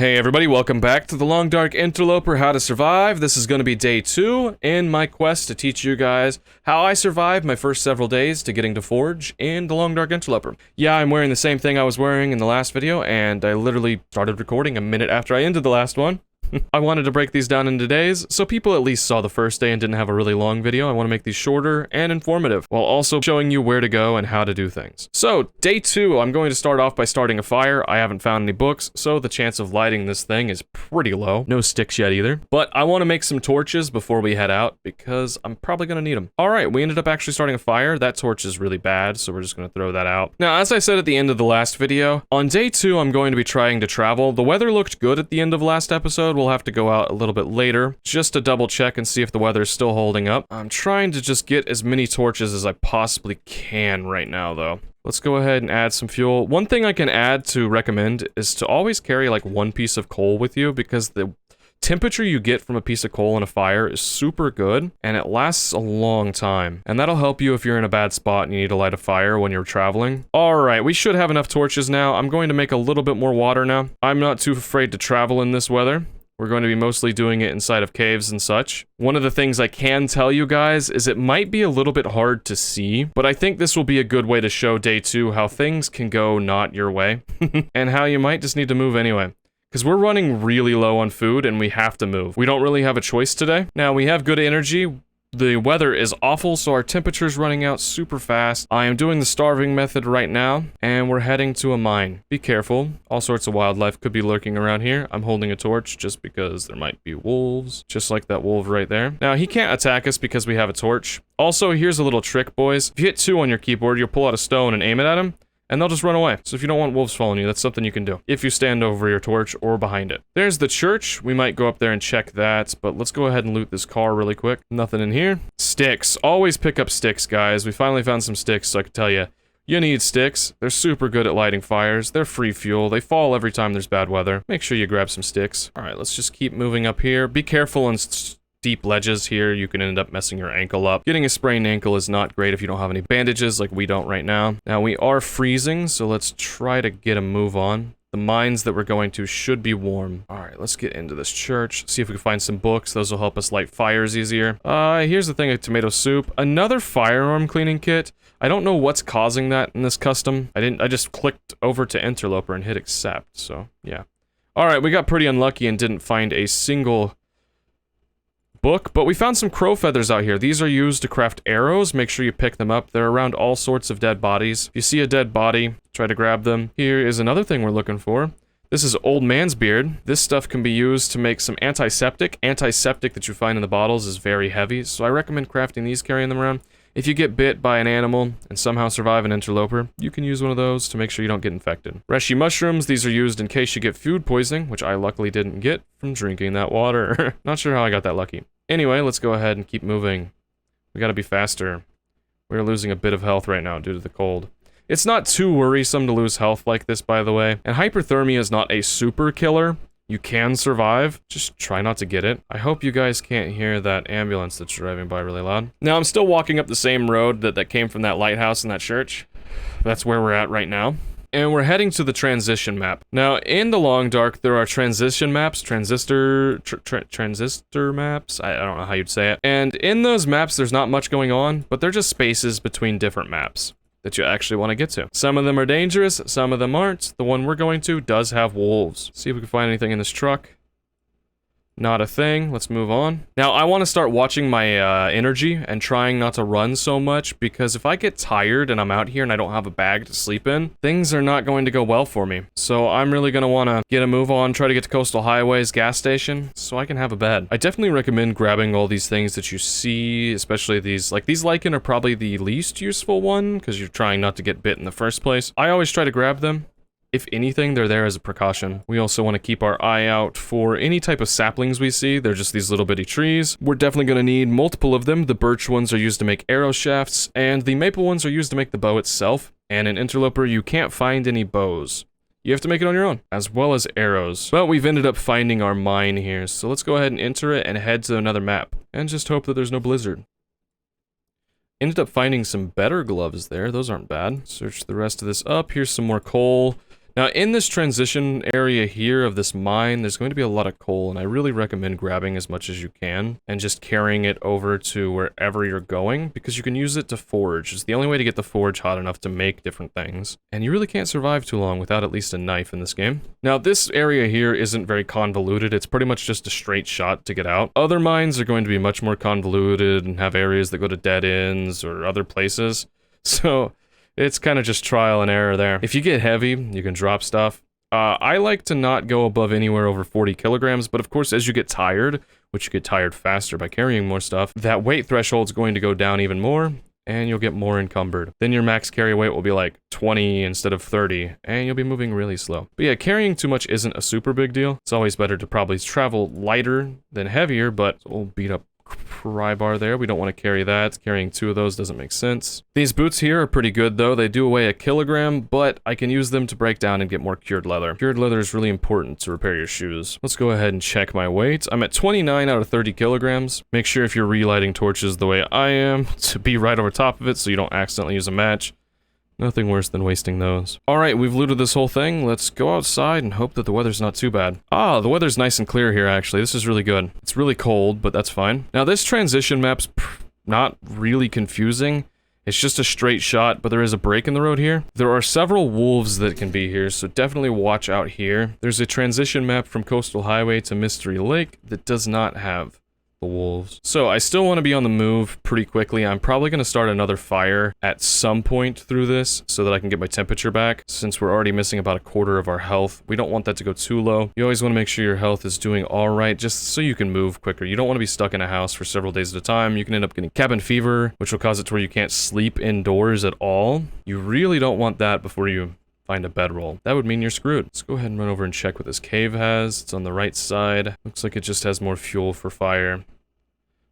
Hey everybody, welcome back to the Long Dark Interloper How to Survive. This is going to be day 2 in my quest to teach you guys how I survived my first several days to getting to Forge in the Long Dark Interloper. Yeah, I'm wearing the same thing I was wearing in the last video, and I literally started recording a minute after I ended the last one. I wanted to break these down into days, so people at least saw the first day and didn't have a really long video. I want to make these shorter and informative, while also showing you where to go and how to do things. So, day 2, I'm going to start off by starting a fire. I haven't found any books, so the chance of lighting this thing is pretty low. No sticks yet either. But I want to make some torches before we head out, because I'm probably going to need them. Alright, we ended up actually starting a fire. That torch is really bad, so we're just going to throw that out. Now, as I said at the end of the last video, on day 2, I'm going to be trying to travel. The weather looked good at the end of last episode. We'll have to go out a little bit later just to double check and see if the weather is still holding up. I'm trying to just get as many torches as I possibly can right now though. Let's go ahead and add some fuel. One thing I can add to recommend is to always carry like one piece of coal with you, because the temperature you get from a piece of coal in a fire is super good, and it lasts a long time. And that'll help you if you're in a bad spot and you need to light a fire when you're traveling. Alright, we should have enough torches now. I'm going to make a little bit more water now. I'm not too afraid to travel in this weather. We're going to be mostly doing it inside of caves and such. One of the things I can tell you guys is it might be a little bit hard to see, but I think this will be a good way to show day 2 how things can go not your way, and how you might just need to move anyway. Because we're running really low on food and we have to move. We don't really have a choice today. Now, we have good energy. The weather is awful, so our temperature's running out super fast. I am doing the starving method right now, and we're heading to a mine. Be careful. All sorts of wildlife could be lurking around here. I'm holding a torch just because there might be wolves, just like that wolf right there. Now, he can't attack us because we have a torch. Also, here's a little trick, boys. If you hit 2 on your keyboard, you'll pull out a stone and aim it at him, and they'll just run away. So if you don't want wolves following you, that's something you can do if you stand over your torch or behind it. There's the church. We might go up there and check that, but let's go ahead and loot this car really quick. Nothing in here. Sticks. Always pick up sticks, guys. We finally found some sticks, so I can tell you, you need sticks. They're super good at lighting fires. They're free fuel. They fall every time there's bad weather. Make sure you grab some sticks. All right, let's just keep moving up here. Be careful on steep ledges here. You can end up messing your ankle up. Getting a sprained ankle is not great if you don't have any bandages like we don't right now. Now, we are freezing, so let's try to get a move on. The mines that we're going to should be warm. All right, let's get into this church. See if we can find some books. Those will help us light fires easier. Here's the thing of tomato soup. Another firearm cleaning kit. I don't know what's causing that in this custom. I just clicked over to Interloper and hit accept, so yeah. All right, we got pretty unlucky and didn't find a single book, but we found some crow feathers out here. These are used to craft arrows. Make sure you pick them up. They're around all sorts of dead bodies. If you see a dead body, try to grab them. Here is another thing we're looking for. This is old man's beard. This stuff can be used to make some antiseptic. Antiseptic that you find in the bottles is very heavy, so I recommend crafting these, carrying them around. If you get bit by an animal and somehow survive an interloper, you can use one of those to make sure you don't get infected. Reishi mushrooms, these are used in case you get food poisoning, which I luckily didn't get from drinking that water. Not sure how I got that lucky. Anyway, let's go ahead and keep moving. We gotta be faster. We're losing a bit of health right now due to the cold. It's not too worrisome to lose health like this, by the way, and hyperthermia is not a super killer. You can survive, just try not to get it. I hope you guys can't hear that ambulance that's driving by really loud. Now, I'm still walking up the same road that came from that lighthouse and that church. That's where we're at right now. And we're heading to the transition map. Now, in the Long Dark, there are transition maps, transistor maps? I don't know how you'd say it. And in those maps, there's not much going on, but they're just spaces between different maps that you actually want to get to. Some of them are dangerous, some of them aren't. The one we're going to does have wolves. See if we can find anything in this truck. Not a thing. Let's move on. Now, I want to start watching my energy and trying not to run so much, because if I get tired and I'm out here and I don't have a bag to sleep in, things are not going to go well for me. So I'm really going to want to get a move on, try to get to Coastal Highway's gas station so I can have a bed. I definitely recommend grabbing all these things that you see, especially these. Like, these lichen are probably the least useful one because you're trying not to get bit in the first place. I always try to grab them. If anything, they're there as a precaution. We also want to keep our eye out for any type of saplings we see. They're just these little bitty trees. We're definitely going to need multiple of them. The birch ones are used to make arrow shafts, and the maple ones are used to make the bow itself. And in Interloper, you can't find any bows. You have to make it on your own, as well as arrows. But we've ended up finding our mine here, so let's go ahead and enter it and head to another map. And just hope that there's no blizzard. Ended up finding some better gloves there. Those aren't bad. Search the rest of this up. Here's some more coal. Now, in this transition area here of this mine, there's going to be a lot of coal, and I really recommend grabbing as much as you can and just carrying it over to wherever you're going, because you can use it to forge. It's the only way to get the forge hot enough to make different things, and you really can't survive too long without at least a knife in this game. Now, this area here isn't very convoluted. It's pretty much just a straight shot to get out. Other mines are going to be much more convoluted and have areas that go to dead ends or other places, so it's kind of just trial and error there. If you get heavy, you can drop stuff. I like to not go above anywhere over 40 kilograms, but of course, as you get tired, which you get tired faster by carrying more stuff, that weight threshold's going to go down even more, and you'll get more encumbered. Then your max carry weight will be like 20 instead of 30, and you'll be moving really slow. But yeah, carrying too much isn't a super big deal. It's always better to probably travel lighter than heavier, but we'll beat up pry bar there. We don't want to carry that. Carrying 2 of those doesn't make sense. These boots here are pretty good though. They do weigh 1 kilogram, but I can use them to break down and get more cured leather. Cured leather is really important to repair your shoes. Let's go ahead and check my weight. I'm at 29 out of 30 kilograms. Make sure if you're relighting torches the way I am to be right over top of it so you don't accidentally use a match. Nothing worse than wasting those. Alright, we've looted this whole thing. Let's go outside and hope that the weather's not too bad. Ah, the weather's nice and clear here, actually. This is really good. It's really cold, but that's fine. Now, this transition map's not really confusing. It's just a straight shot, but there is a break in the road here. There are several wolves that can be here, so definitely watch out here. There's a transition map from Coastal Highway to Mystery Lake that does not have the wolves. So I still want to be on the move pretty quickly. I'm probably going to start another fire at some point through this so that I can get my temperature back. Since we're already missing about 1/4 of our health, we don't want that to go too low. You always want to make sure your health is doing all right just so you can move quicker. You don't want to be stuck in a house for several days at a time. You can end up getting cabin fever, which will cause it to where you can't sleep indoors at all. You really don't want that before you find a bedroll. That would mean you're screwed. Let's go ahead and run over and check what this cave has. It's on the right side. Looks like it just has more fuel for fire.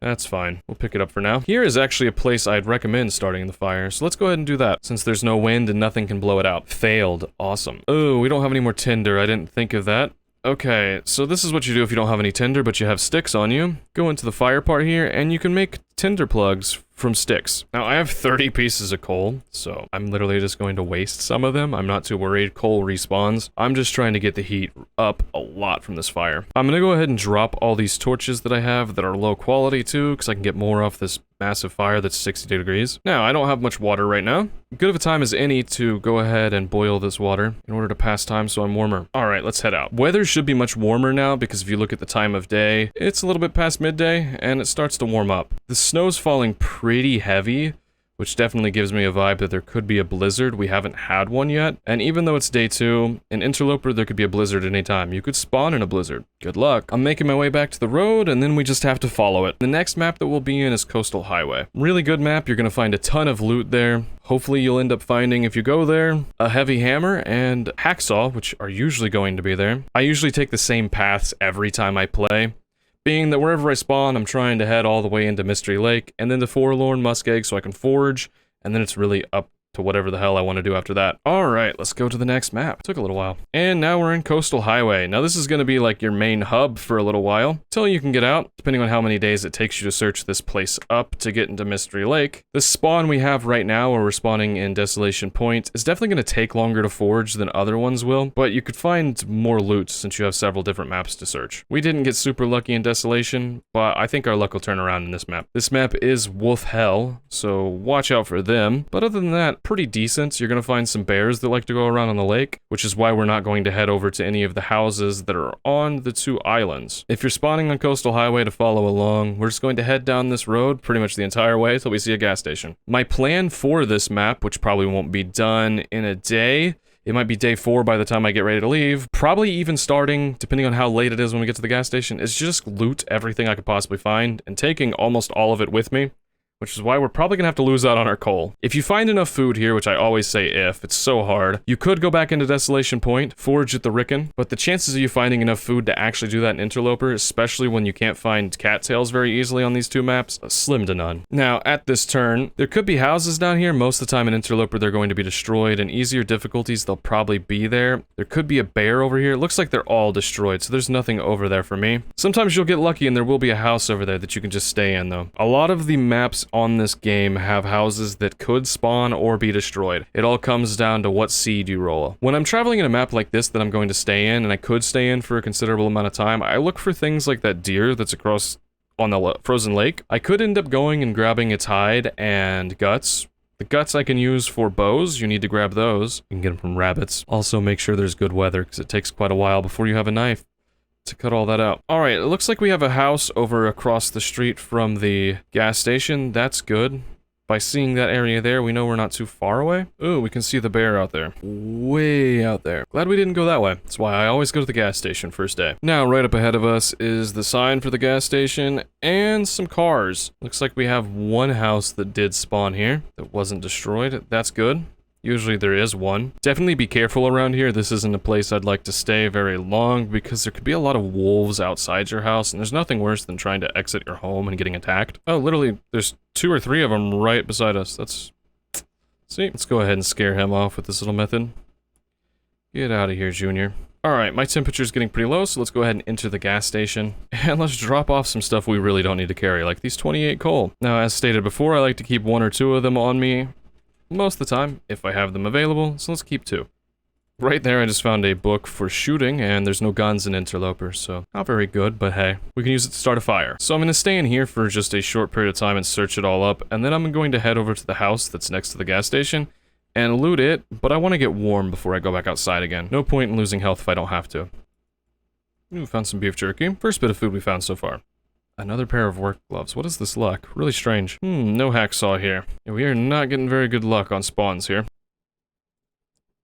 That's fine. We'll pick it up for now. Here is actually a place I'd recommend starting the fire, so let's go ahead and do that, since there's no wind and nothing can blow it out. Failed. Awesome. Oh, we don't have any more tinder. I didn't think of that. Okay, so this is what you do if you don't have any tinder, but you have sticks on you. Go into the fire part here, and you can make tinder plugs from sticks. Now, I have 30 pieces of coal, so I'm literally just going to waste some of them. I'm not too worried. Coal respawns. I'm just trying to get the heat up a lot from this fire. I'm gonna go ahead and drop all these torches that I have that are low quality too, because I can get more off this massive fire that's 60 degrees. Now, I don't have much water right now. Good of a time as any to go ahead and boil this water in order to pass time so I'm warmer. Alright, let's head out. Weather should be much warmer now, because if you look at the time of day, it's a little bit past midday, and it starts to warm up. The snow's falling pretty heavy, which definitely gives me a vibe that there could be a blizzard. We haven't had one yet, and even though it's day 2, in Interloper there could be a blizzard anytime. You could spawn in a blizzard. Good luck. I'm making my way back to the road, and then we just have to follow it. The next map that we'll be in is Coastal Highway. Really good map. You're gonna find a ton of loot there. Hopefully you'll end up finding, if you go there, a heavy hammer and hacksaw, which are usually going to be there. I usually take the same paths every time I play, being that wherever I spawn, I'm trying to head all the way into Mystery Lake, and then the Forlorn Muskeg so I can forge, and then it's really up to whatever the hell I want to do after that. Alright, let's go to the next map. Took a little while. And now we're in Coastal Highway. Now this is going to be like your main hub for a little while, till you can get out, depending on how many days it takes you to search this place up to get into Mystery Lake. The spawn we have right now, where we're spawning in Desolation Point, is definitely going to take longer to forge than other ones will, but you could find more loot since you have several different maps to search. We didn't get super lucky in Desolation, but I think our luck will turn around in this map. This map is Wolf Hell, so watch out for them, but other than that, pretty decent. You're gonna find some bears that like to go around on the lake, which is why we're not going to head over to any of the houses that are on the 2 islands. If you're spawning on Coastal Highway to follow along, we're just going to head down this road pretty much the entire way till we see a gas station. My plan for this map, which probably won't be done in a day, it might be day 4 by the time I get ready to leave, probably even starting, depending on how late it is when we get to the gas station, is just loot everything I could possibly find and taking almost all of it with me, which is why we're probably gonna have to lose out on our coal. If you find enough food here, which I always say if, it's so hard, you could go back into Desolation Point, forage at the Rickon, but the chances of you finding enough food to actually do that in Interloper, especially when you can't find cattails very easily on these 2 maps, slim to none. Now, at this turn, there could be houses down here. Most of the time in Interloper, they're going to be destroyed. In easier difficulties, they'll probably be there. There could be a bear over here. It looks like they're all destroyed, so there's nothing over there for me. Sometimes you'll get lucky and there will be a house over there that you can just stay in, though. A lot of the maps on this game have houses that could spawn or be destroyed. It all comes down to what seed you roll. When I'm traveling in a map like this that I'm going to stay in, and I could stay in for a considerable amount of time, I look for things like that deer that's across on the frozen lake. I could end up going and grabbing its hide and guts. The guts I can use for bows. You need to grab those. You can get them from rabbits. Also, make sure there's good weather, because it takes quite a while before you have a knife to cut all that out. Alright, it looks like we have a house over across the street from the gas station. That's good. By seeing that area there, we know we're not too far away. Ooh, we can see the bear out there. Way out there. Glad we didn't go that way. That's why I always go to the gas station first day. Now, right up ahead of us is the sign for the gas station and some cars. Looks like we have one house that did spawn here that wasn't destroyed. That's good. Usually there is one. Definitely be careful around here. This isn't a place I'd like to stay very long because there could be a lot of wolves outside your house, and there's nothing worse than trying to exit your home and getting attacked. Oh, literally, there's 2 or 3 of them right beside us. That's... See? Let's go ahead and scare him off with this little method. Get out of here, Junior. Alright, my temperature's getting pretty low, so let's go ahead and enter the gas station. And let's drop off some stuff we really don't need to carry, like these 28 coal. Now, as stated before, I like to keep 1 or 2 of them on me most of the time, if I have them available, so let's keep 2. Right there, I just found a book for shooting, and there's no guns in Interloper, so not very good, but hey, we can use it to start a fire. So I'm going to stay in here for just a short period of time and search it all up, and then I'm going to head over to the house that's next to the gas station and loot it, but I want to get warm before I go back outside again. No point in losing health if I don't have to. Ooh, found some beef jerky. First bit of food we found so far. Another pair of work gloves. What is this luck? Really strange. No hacksaw here. Yeah, we are not getting very good luck on spawns here.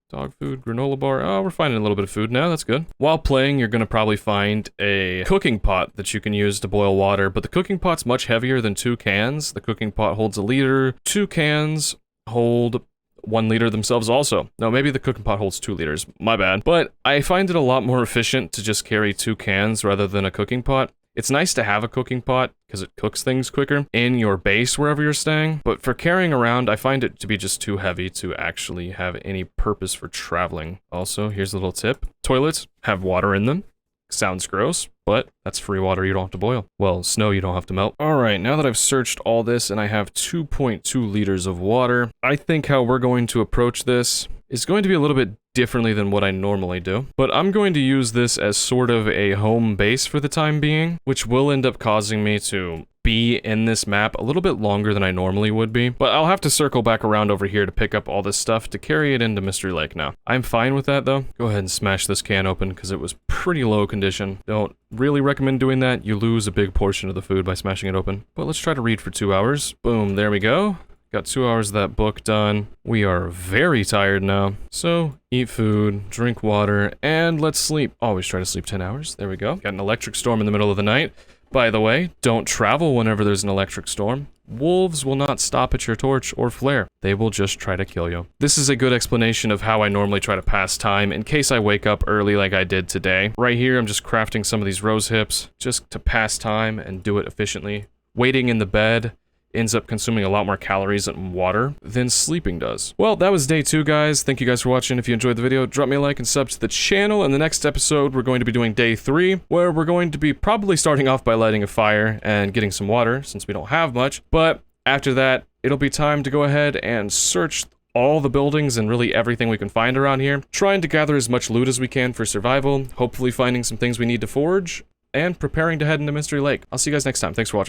Dog food, granola bar. Oh, we're finding a little bit of food now. That's good. While playing, you're going to probably find a cooking pot that you can use to boil water, but the cooking pot's much heavier than 2 cans. The cooking pot holds 1 liter. 2 cans hold 1 liter themselves also. No, maybe the cooking pot holds 2 liters. My bad. But I find it a lot more efficient to just carry 2 cans rather than a cooking pot. It's nice to have a cooking pot, because it cooks things quicker in your base wherever you're staying, but for carrying around, I find it to be just too heavy to actually have any purpose for traveling. Also, here's a little tip. Toilets have water in them. Sounds gross, but that's free water you don't have to boil. Well, snow you don't have to melt. Alright, now that I've searched all this and I have 2.2 liters of water, I think how we're going to approach this is going to be a little bit differently than what I normally do. But I'm going to use this as sort of a home base for the time being, which will end up causing me to be in this map a little bit longer than I normally would be. But I'll have to circle back around over here to pick up all this stuff to carry it into Mystery Lake now. I'm fine with that though. Go ahead and smash this can open because it was pretty low condition. Don't really recommend doing that. You lose a big portion of the food by smashing it open. But let's try to read for 2 hours. Boom, there we go. Got 2 hours of that book done. We are very tired now. So, eat food, drink water, and let's sleep. Always try to sleep 10 hours. There we go. Got an electric storm in the middle of the night. By the way, don't travel whenever there's an electric storm. Wolves will not stop at your torch or flare. They will just try to kill you. This is a good explanation of how I normally try to pass time in case I wake up early like I did today. Right here, I'm just crafting some of these rose hips just to pass time and do it efficiently. Waiting in the bed ends up consuming a lot more calories and water than sleeping does. Well, that was day 2, guys. Thank you guys for watching. If you enjoyed the video, drop me a like and sub to the channel. In the next episode, we're going to be doing day 3, where we're going to be probably starting off by lighting a fire and getting some water, since we don't have much. But after that, it'll be time to go ahead and search all the buildings and really everything we can find around here, trying to gather as much loot as we can for survival, hopefully finding some things we need to forge, and preparing to head into Mystery Lake. I'll see you guys next time. Thanks for watching.